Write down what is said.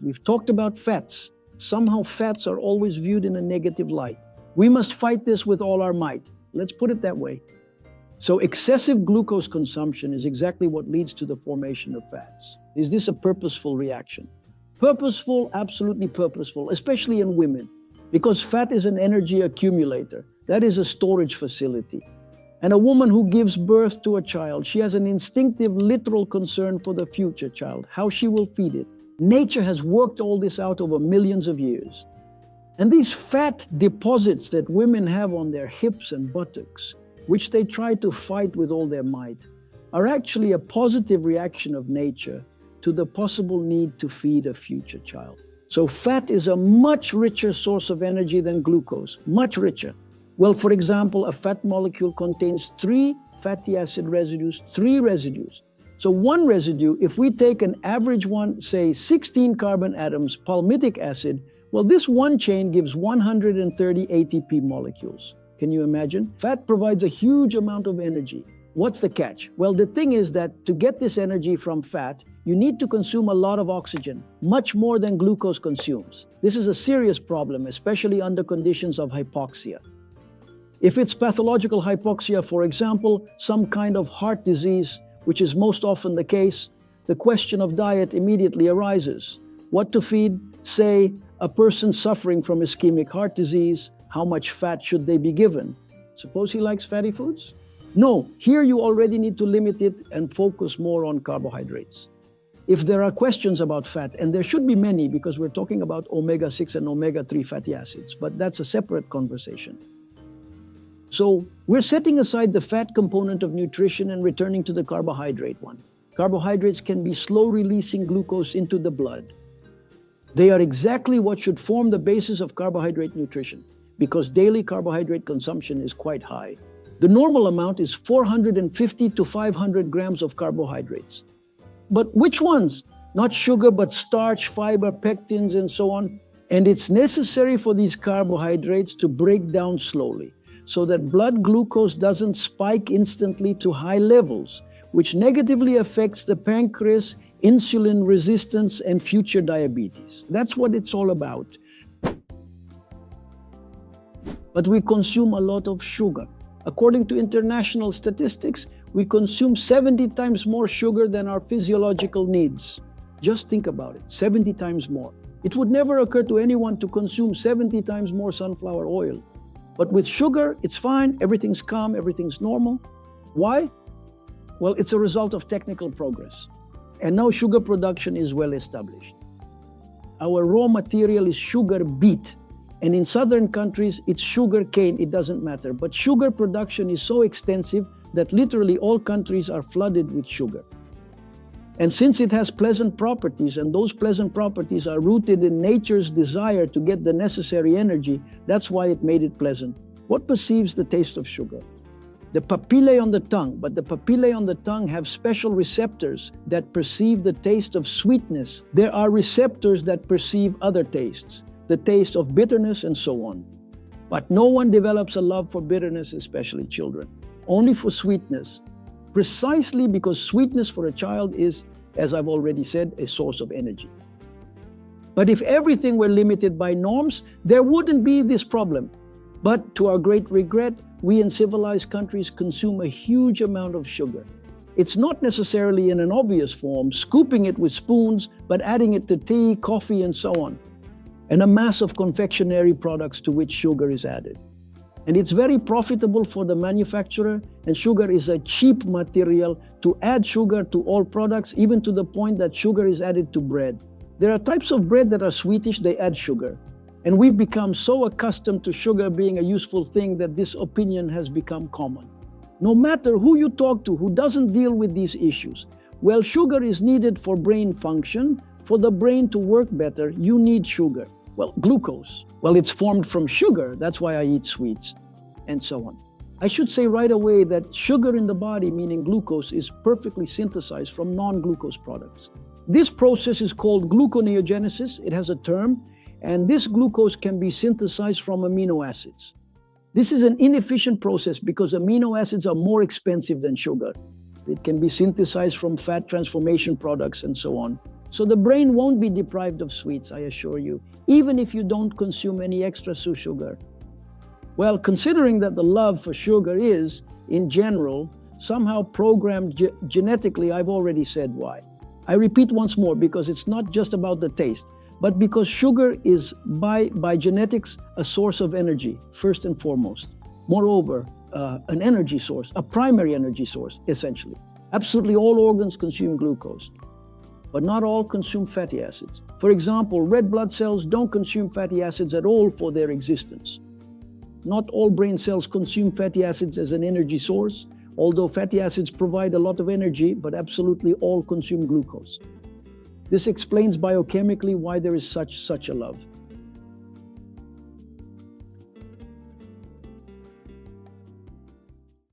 We've talked about fats. Somehow fats are always viewed in a negative light. We must fight this with all our might. Let's put it that way. So excessive glucose consumption is exactly what leads to the formation of fats. Is this a purposeful reaction? Purposeful, absolutely purposeful, especially in women, because fat is an energy accumulator. That is a storage facility. And a woman who gives birth to a child, she has an instinctive, literal concern for the future child, how she will feed it. Nature has worked all this out over millions of years. And these fat deposits that women have on their hips and buttocks, which they try to fight with all their might, are actually a positive reaction of nature to the possible need to feed a future child. So fat is a much richer source of energy than glucose, much richer. Well, for example, a fat molecule contains 3 fatty acid residues, 3 residues. So one residue, if we take an average one, say 16 carbon atoms, palmitic acid, well, this one chain gives 130 ATP molecules. Can you imagine? Fat provides a huge amount of energy. What's the catch? Well, the thing is that to get this energy from fat, you need to consume a lot of oxygen, much more than glucose consumes. This is a serious problem, especially under conditions of hypoxia. If it's pathological hypoxia, for example, some kind of heart disease, which is most often the case, the question of diet immediately arises. What to feed, say, a person suffering from ischemic heart disease? How much fat should they be given? Suppose he likes fatty foods? No, here you already need to limit it and focus more on carbohydrates. If there are questions about fat, and there should be many because we're talking about omega-6 and omega-3 fatty acids, but that's a separate conversation. So we're setting aside the fat component of nutrition and returning to the carbohydrate one. Carbohydrates can be slow-releasing glucose into the blood. They are exactly what should form the basis of carbohydrate nutrition, because daily carbohydrate consumption is quite high. The normal amount is 450 to 500 grams of carbohydrates. But which ones? Not sugar, but starch, fiber, pectins, and so on. And it's necessary for these carbohydrates to break down slowly, so that blood glucose doesn't spike instantly to high levels, which negatively affects the pancreas, insulin resistance, and future diabetes. That's what it's all about. But we consume a lot of sugar. According to international statistics, we consume 70 times more sugar than our physiological needs. Just think about it, 70 times more. It would never occur to anyone to consume 70 times more sunflower oil. But with sugar, it's fine, everything's calm, everything's normal. Why? Well, it's a result of technical progress. And now sugar production is well established. Our raw material is sugar beet. And in southern countries, it's sugar cane, it doesn't matter. But sugar production is so extensive that literally all countries are flooded with sugar. And since it has pleasant properties, and those pleasant properties are rooted in nature's desire to get the necessary energy, that's why it made it pleasant. What perceives the taste of sugar? The papillae on the tongue, but the papillae on the tongue have special receptors that perceive the taste of sweetness. There are receptors that perceive other tastes, the taste of bitterness and so on. But no one develops a love for bitterness, especially children, only for sweetness. Precisely because sweetness for a child is, as I've already said, a source of energy. But if everything were limited by norms, there wouldn't be this problem. But to our great regret, we in civilized countries consume a huge amount of sugar. It's not necessarily in an obvious form, scooping it with spoons, but adding it to tea, coffee, and so on. And a mass of confectionery products to which sugar is added. And it's very profitable for the manufacturer, and sugar is a cheap material to add sugar to all products, even to the point that sugar is added to bread. There are types of bread that are sweetish, they add sugar. And we've become so accustomed to sugar being a useful thing that this opinion has become common. No matter who you talk to who doesn't deal with these issues, well, sugar is needed for brain function. For the brain to work better, you need sugar. Well, glucose. Well, it's formed from sugar. That's why I eat sweets, and so on. I should say right away that sugar in the body, meaning glucose, is perfectly synthesized from non-glucose products. This process is called gluconeogenesis. It has a term, and this glucose can be synthesized from amino acids. This is an inefficient process because amino acids are more expensive than sugar. It can be synthesized from fat transformation products and so on. So the brain won't be deprived of sweets, I assure you, even if you don't consume any extra sugar. Well, considering that the love for sugar is, in general, somehow programmed genetically, I've already said why. I repeat once more, because it's not just about the taste, but because sugar is, by genetics, a source of energy, first and foremost. Moreover, an energy source, a primary energy source, essentially. Absolutely all organs consume glucose, but not all consume fatty acids. For example, red blood cells don't consume fatty acids at all for their existence. Not all brain cells consume fatty acids as an energy source, although fatty acids provide a lot of energy, but absolutely all consume glucose. This explains biochemically why there is such a love.